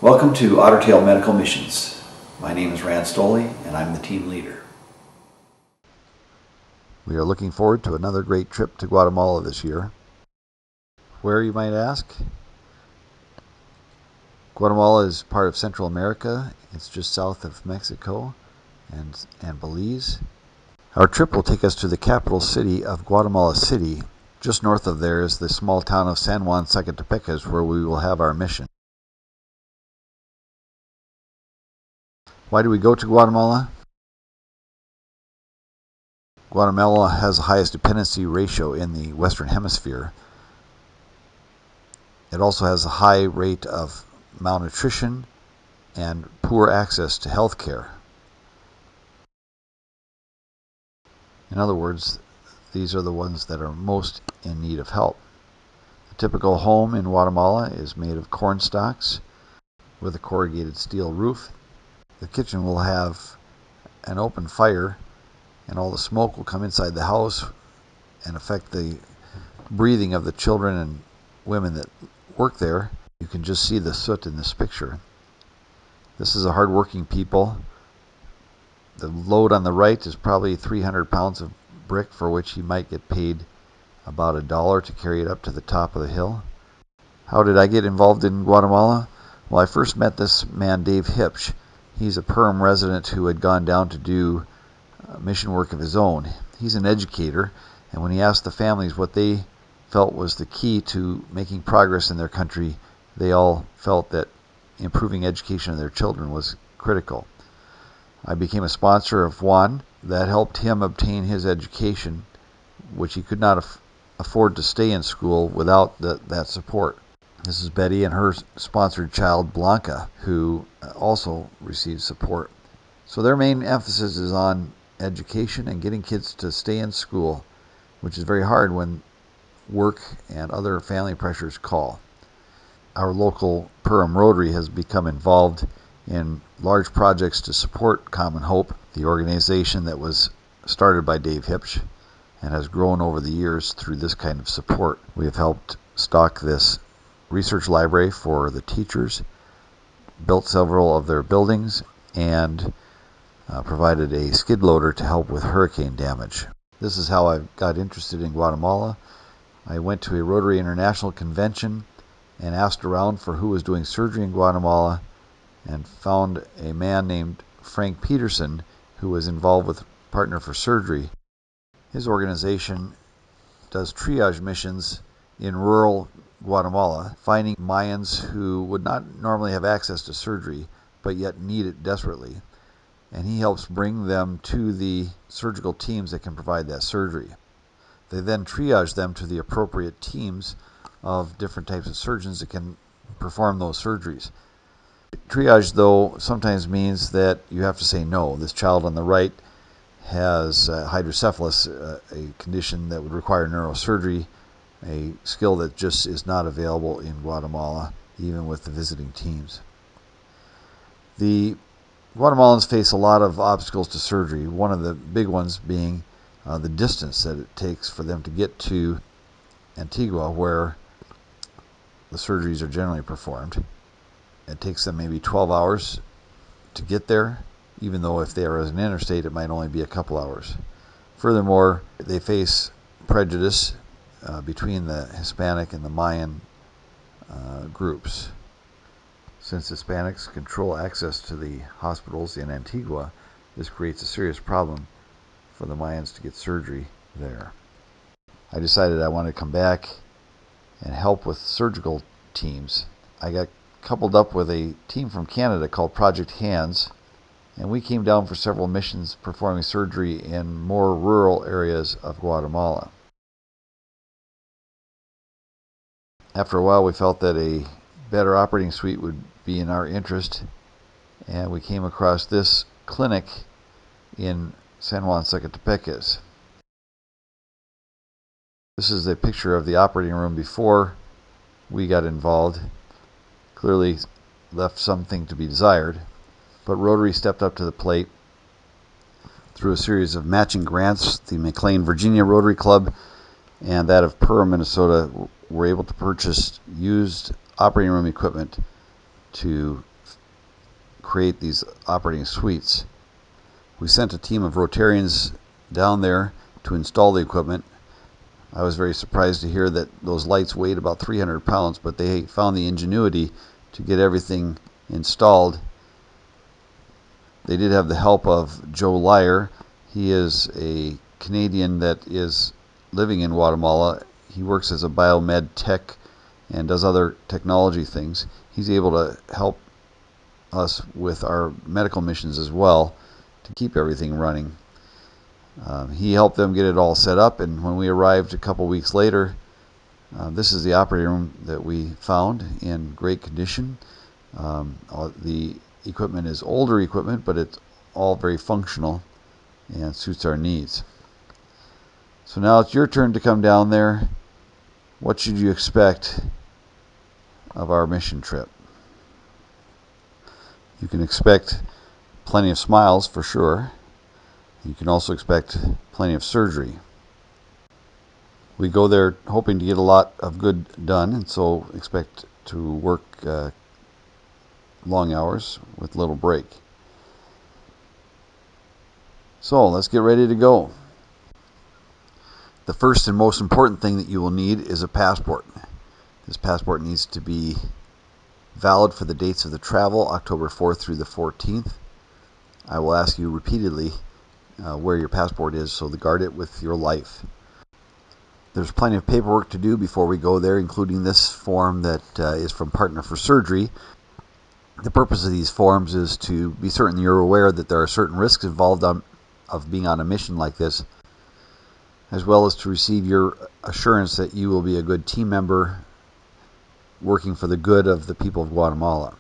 Welcome to Otter Tail Medical Missions. My name is Rand Stoley and I'm the team leader. We are looking forward to another great trip to Guatemala this year. Where, you might ask? Guatemala is part of Central America. It's just south of Mexico and Belize. Our trip will take us to the capital city of Guatemala City. Just north of there is the small town of San Juan Zacatepecas, where we will have our mission. Why do we go to Guatemala? Guatemala has the highest dependency ratio in the Western Hemisphere. It also has a high rate of malnutrition and poor access to health care. In other words, these are the ones that are most in need of help. The typical home in Guatemala is made of corn stalks with a corrugated steel roof. The kitchen will have an open fire, and all the smoke will come inside the house and affect the breathing of the children and women that work there. You can just see the soot in this picture. This is a hard-working people. The load on the right is probably 300 pounds of brick, for which he might get paid about $1 to carry it up to the top of the hill. How did I get involved in Guatemala? Well, I first met this man, Dave Hipsch. He's a Perm resident who had gone down to do mission work of his own. He's an educator, and when he asked the families what they felt was the key to making progress in their country, they all felt that improving education of their children was critical. I became a sponsor of one that helped him obtain his education, which he could not afford to stay in school without that support. This is Betty and her sponsored child, Blanca, who also received support. So their main emphasis is on education and getting kids to stay in school, which is very hard when work and other family pressures call. Our local Purim Rotary has become involved in large projects to support Common Hope, the organization that was started by Dave Hipsch and has grown over the years through this kind of support. We have helped stock this research library for the teachers, built several of their buildings, and provided a skid loader to help with hurricane damage. This is how I got interested in Guatemala. I went to a Rotary International convention and asked around for who was doing surgery in Guatemala, and found a man named Frank Peterson who was involved with Partner for Surgery. His organization does triage missions in rural Guatemala, finding Mayans who would not normally have access to surgery but yet need it desperately, and he helps bring them to the surgical teams that can provide that surgery. They then triage them to the appropriate teams of different types of surgeons that can perform those surgeries. Triage, though, sometimes means that you have to say no. This child on the right has hydrocephalus, a condition that would require neurosurgery, a skill that just is not available in Guatemala, even with the visiting teams. The Guatemalans face a lot of obstacles to surgery, one of the big ones being the distance that it takes for them to get to Antigua, where the surgeries are generally performed. It takes them maybe 12 hours to get there, even though if they are as an interstate, it might only be a couple hours. Furthermore, they face prejudice between the Hispanic and the Mayan groups. Since Hispanics control access to the hospitals in Antigua, this creates a serious problem for the Mayans to get surgery there. I decided I wanted to come back and help with surgical teams. I got coupled up with a team from Canada called Project Hands, and we came down for several missions performing surgery in more rural areas of Guatemala. After a while, we felt that a better operating suite would be in our interest, and we came across this clinic in San Juan Zacatepecas. This is a picture of the operating room before we got involved. Clearly left something to be desired, but Rotary stepped up to the plate through a series of matching grants. The McLean, Virginia Rotary Club and that of Purim, Minnesota were able to purchase used operating room equipment to create these operating suites. We sent a team of Rotarians down there to install the equipment. I was very surprised to hear that those lights weighed about 300 pounds, but they found the ingenuity to get everything installed. They did have the help of Joe Lyer. He is a Canadian that is living in Guatemala. He works as a biomed tech and does other technology things. He's able to help us with our medical missions as well to keep everything running. He helped them get it all set up, and when we arrived a couple weeks later, this is the operating room that we found in great condition. The equipment is older equipment, but it's all very functional and suits our needs. So now it's your turn to come down there. What should you expect of our mission trip? You can expect plenty of smiles for sure. You can also expect plenty of surgery. We go there hoping to get a lot of good done, and so expect to work long hours with little break. So let's get ready to go. The first and most important thing that you will need is a passport. This passport needs to be valid for the dates of the travel, October 4th through the 14th. I will ask you repeatedly where your passport is, so to guard it with your life. There's plenty of paperwork to do before we go there, including this form that is from Partner for Surgery. The purpose of these forms is to be certain you're aware that there are certain risks involved of being on a mission like this, as well as to receive your assurance that you will be a good team member working for the good of the people of Guatemala.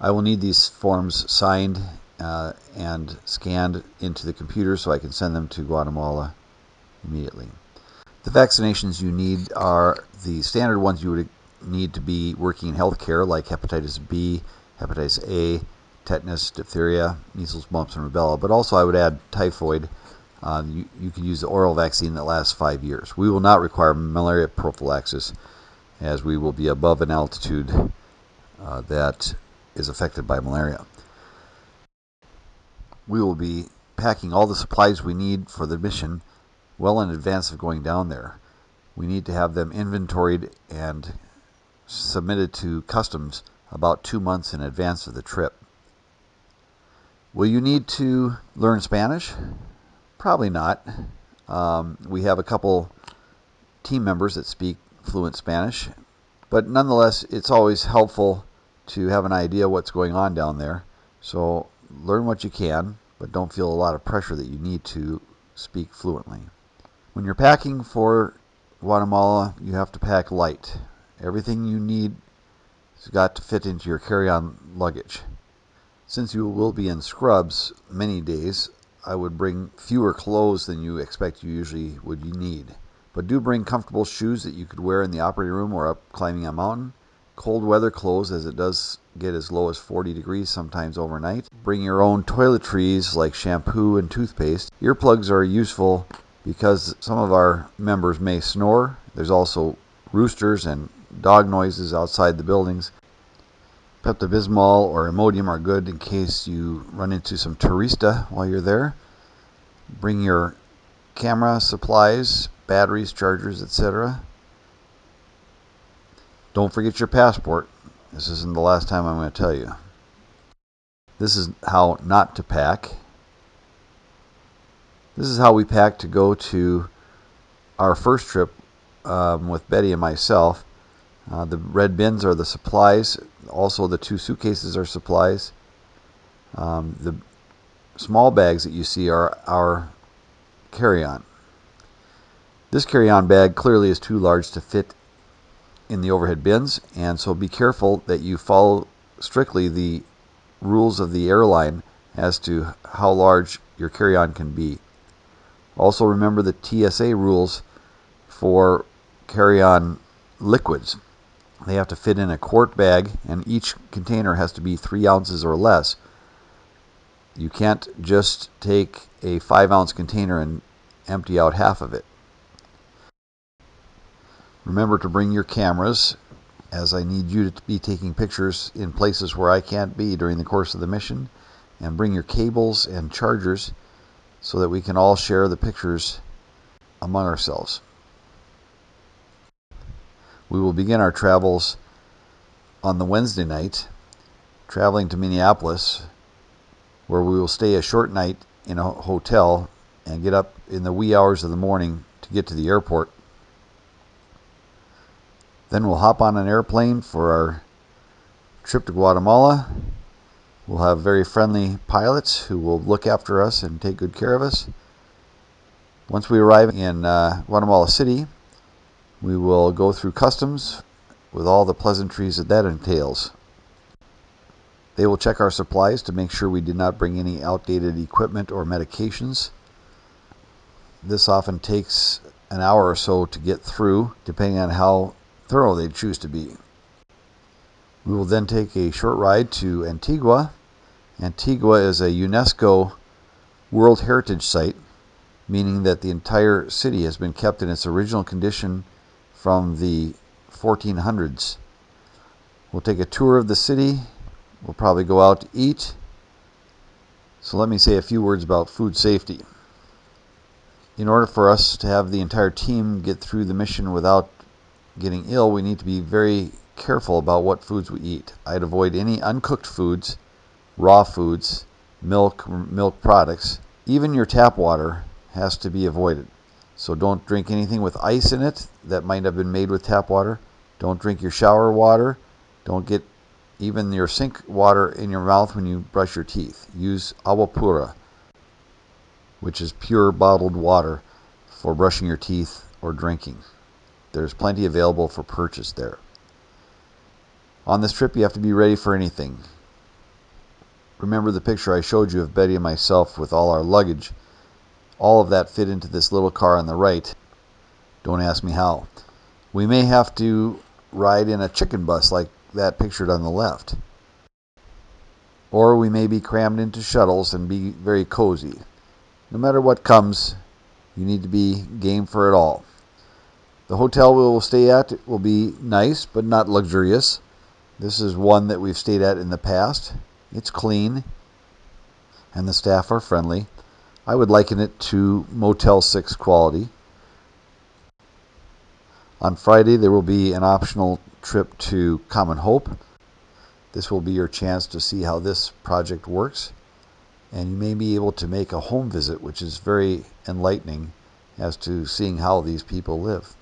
I will need these forms signed and scanned into the computer so I can send them to Guatemala immediately. The vaccinations you need are the standard ones you would need to be working in healthcare, like hepatitis B, hepatitis A, tetanus, diphtheria, measles, mumps, and rubella. But also I would add typhoid. You can use the oral vaccine that lasts 5 years. We will not require malaria prophylaxis, as we will be above an altitude that is affected by malaria. We will be packing all the supplies we need for the mission well in advance of going down there. We need to have them inventoried and submitted to customs about 2 months in advance of the trip. Will you need to learn Spanish? Probably not. We have a couple team members that speak fluent Spanish, but nonetheless, it's always helpful to have an idea what's going on down there. So learn what you can, but don't feel a lot of pressure that you need to speak fluently. When you're packing for Guatemala, you have to pack light. Everything you need has got to fit into your carry-on luggage. Since you will be in scrubs many days, I would bring fewer clothes than you expect you usually would need. But do bring comfortable shoes that you could wear in the operating room or up climbing a mountain. Cold weather clothes, as it does get as low as 40 degrees sometimes overnight. Bring your own toiletries like shampoo and toothpaste. Earplugs are useful because some of our members may snore. There's also roosters and dog noises outside the buildings. Pepto-Bismol or Imodium are good in case you run into some turista while you're there. Bring your camera supplies, batteries, chargers, etc. Don't forget your passport. This isn't the last time I'm going to tell you. This is how not to pack. This is how we packed to go to our first trip with Betty and myself. The red bins are the supplies. Also, the 2 suitcases are supplies. The small bags that you see are our carry-on. This carry-on bag clearly is too large to fit in the overhead bins, and so be careful that you follow strictly the rules of the airline as to how large your carry-on can be. Also remember the TSA rules for carry-on liquids. They have to fit in a quart bag, and each container has to be 3 ounces or less. You can't just take a 5-ounce container and empty out half of it. Remember to bring your cameras. as I need you to be taking pictures in places where I can't be during the course of the mission, and bring your cables and chargers so that we can all share the pictures among ourselves. We will begin our travels on the Wednesday night, traveling to Minneapolis, where we will stay a short night in a hotel and get up in the wee hours of the morning to get to the airport. Then we'll hop on an airplane for our trip to Guatemala. We'll have very friendly pilots who will look after us and take good care of us. Once we arrive in Guatemala City, we will go through customs with all the pleasantries that entails. They will check our supplies to make sure we did not bring any outdated equipment or medications. This often takes an hour or so to get through, depending on how thorough they choose to be. We will then take a short ride to Antigua. Antigua is a UNESCO World Heritage Site, meaning that the entire city has been kept in its original condition from the 1400s. We'll take a tour of the city. We'll probably go out to eat. So let me say a few words about food safety. In order for us to have the entire team get through the mission without getting ill, we need to be very careful about what foods we eat. I'd avoid any uncooked foods, raw foods, milk products. Even your tap water has to be avoided. So don't drink anything with ice in it that might have been made with tap water. Don't drink your shower water. Don't get even your sink water in your mouth when you brush your teeth. Use agua pura, which is pure bottled water for brushing your teeth or drinking. There's plenty available for purchase there. On this trip, you have to be ready for anything. Remember the picture I showed you of Betty and myself with all our luggage. All of that fit into this little car on the right. Don't ask me how. We may have to ride in a chicken bus like that pictured on the left. Or we may be crammed into shuttles and be very cozy. No matter what comes, you need to be game for it all. The hotel we will stay at will be nice, but not luxurious. This is one that we've stayed at in the past. It's clean, and the staff are friendly. I would liken it to Motel 6 quality. On Friday, there will be an optional trip to Common Hope. This will be your chance to see how this project works, and you may be able to make a home visit, which is very enlightening as to seeing how these people live.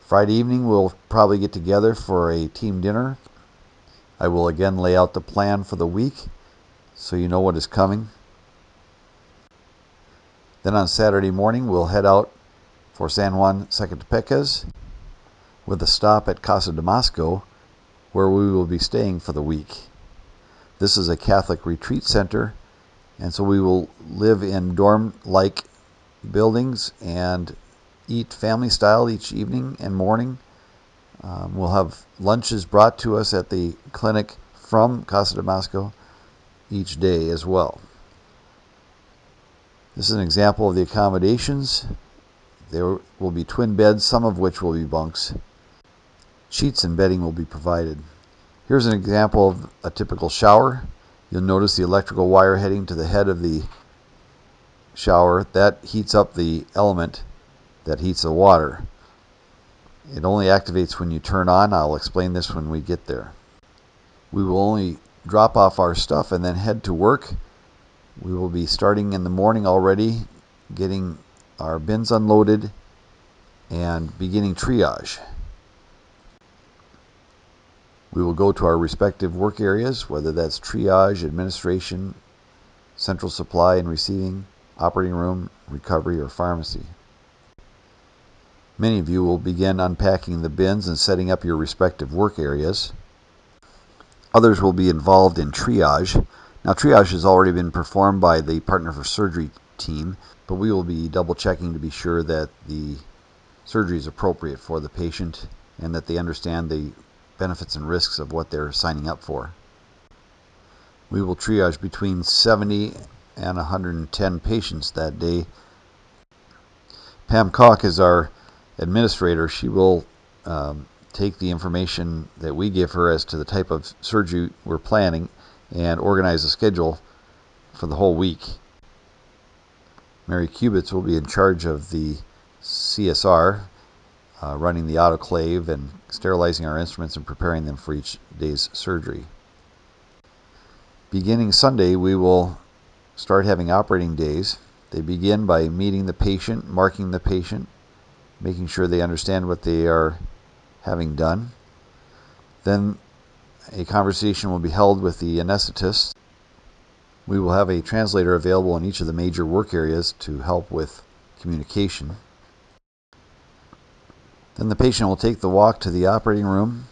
Friday evening, we'll probably get together for a team dinner. I will again lay out the plan for the week so you know what is coming. Then on Saturday morning, we'll head out for San Juan Zacatepecas with a stop at Casa Damasco, where we will be staying for the week. This is a Catholic retreat center, and so we will live in dorm-like buildings and eat family style each evening and morning. We'll have lunches brought to us at the clinic from Casa Damasco each day as well. This is an example of the accommodations. There will be twin beds, some of which will be bunks. Sheets and bedding will be provided. Here's an example of a typical shower. You'll notice the electrical wire heading to the head of the shower. That heats up the element that heats the water. It only activates when you turn on. I'll explain this when we get there. We will only drop off our stuff and then head to work. We will be starting in the morning already, getting our bins unloaded and beginning triage. We will go to our respective work areas, whether that's triage, administration, central supply and receiving, operating room, recovery, or pharmacy. Many of you will begin unpacking the bins and setting up your respective work areas. Others will be involved in triage. Now, triage has already been performed by the Partner for Surgery team, but we will be double checking to be sure that the surgery is appropriate for the patient and that they understand the benefits and risks of what they're signing up for. We will triage between 70 and 110 patients that day. Pam Cock is our administrator. She will take the information that we give her as to the type of surgery we're planning and organize a schedule for the whole week. Mary Kubitz will be in charge of the CSR, running the autoclave and sterilizing our instruments and preparing them for each day's surgery. Beginning Sunday, we will start having operating days. They begin by meeting the patient, marking the patient, making sure they understand what they are having done. Then a conversation will be held with the anesthetist. We will have a translator available in each of the major work areas to help with communication. Then the patient will take the walk to the operating room,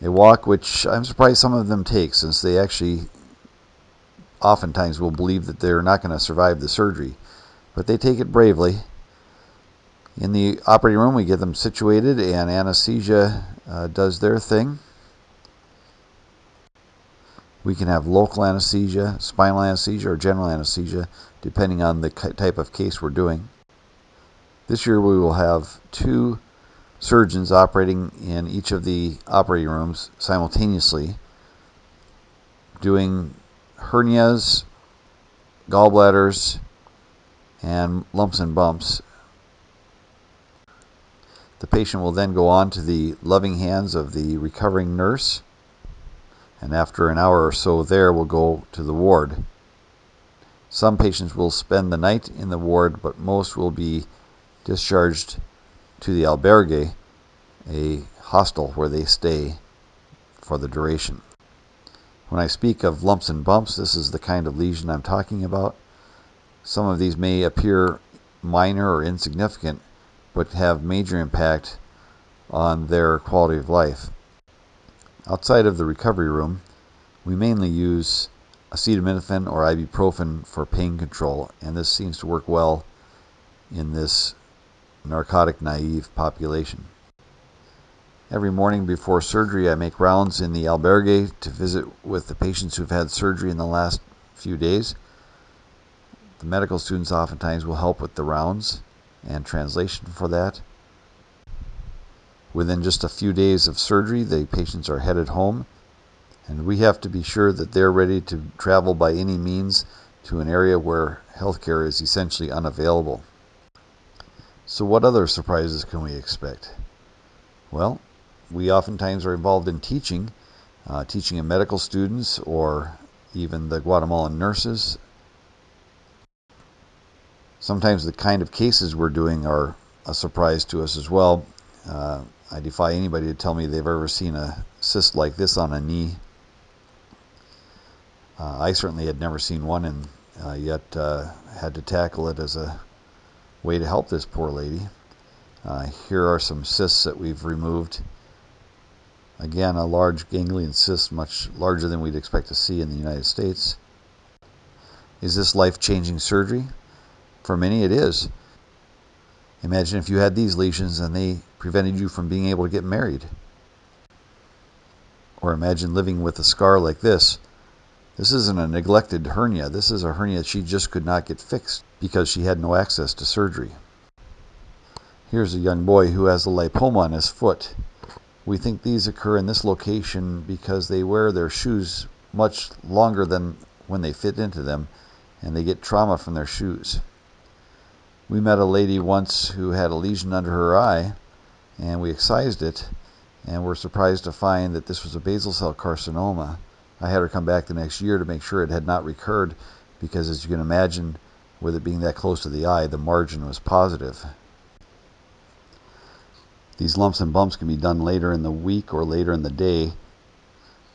a walk which I'm surprised some of them take, since they actually oftentimes will believe that they're not going to survive the surgery, but they take it bravely. In the operating room, we get them situated and anesthesia does their thing. We can have local anesthesia, spinal anesthesia, or general anesthesia, depending on the type of case we're doing. This year we will have 2 surgeons operating in each of the operating rooms simultaneously, doing hernias, gallbladders, and lumps and bumps. The patient will then go on to the loving hands of the recovering nurse, and after an hour or so there, we'll go to the ward. Some patients will spend the night in the ward, but most will be discharged to the albergue, a hostel where they stay for the duration. When I speak of lumps and bumps, this is the kind of lesion I'm talking about. Some of these may appear minor or insignificant, but have major impact on their quality of life. Outside of the recovery room, we mainly use acetaminophen or ibuprofen for pain control, and this seems to work well in this narcotic-naive population. Every morning before surgery, I make rounds in the albergue to visit with the patients who've had surgery in the last few days. The medical students oftentimes will help with the rounds and translation for that. Within just a few days of surgery, the patients are headed home, and we have to be sure that they're ready to travel by any means to an area where healthcare is essentially unavailable. So what other surprises can we expect? Well, we oftentimes are involved in teaching in medical students or even the Guatemalan nurses. Sometimes the kind of cases we're doing are a surprise to us as well. I defy anybody to tell me they've ever seen a cyst like this on a knee. I certainly had never seen one, and yet had to tackle it as a way to help this poor lady. Here are some cysts that we've removed. Again, a large ganglion cyst, much larger than we'd expect to see in the United States. Is this life-changing surgery? For many, it is. Imagine if you had these lesions and they prevented you from being able to get married. Or imagine living with a scar like this. This isn't a neglected hernia. This is a hernia she just could not get fixed because she had no access to surgery. Here's a young boy who has a lipoma on his foot. We think these occur in this location because they wear their shoes much longer than when they fit into them, and they get trauma from their shoes. We met a lady once who had a lesion under her eye, and we excised it, and were surprised to find that this was a basal cell carcinoma. I had her come back the next year to make sure it had not recurred, because as you can imagine, with it being that close to the eye, the margin was positive. These lumps and bumps can be done later in the week or later in the day,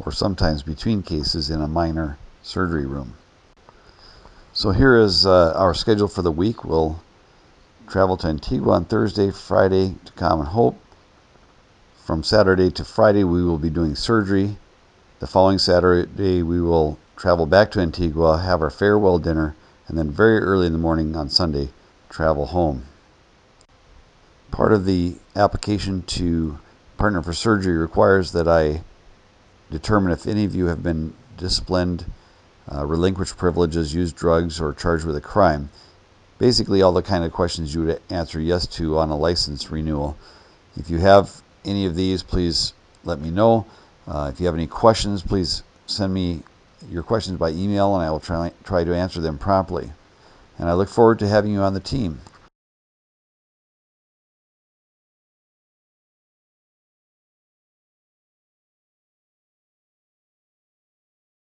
or sometimes between cases in a minor surgery room. So here is our schedule for the week. We'll travel to Antigua on Thursday, Friday to Common Hope. From Saturday to Friday, we will be doing surgery. The following Saturday, we will travel back to Antigua, have our farewell dinner, and then very early in the morning on Sunday, travel home. Part of the application to Partner for Surgery requires that I determine if any of you have been disciplined, relinquished privileges, used drugs, or charged with a crime. Basically all the kind of questions you would answer yes to on a license renewal. If you have any of these, please let me know. If you have any questions, please send me your questions by email, and I will try to answer them promptly. And I look forward to having you on the team.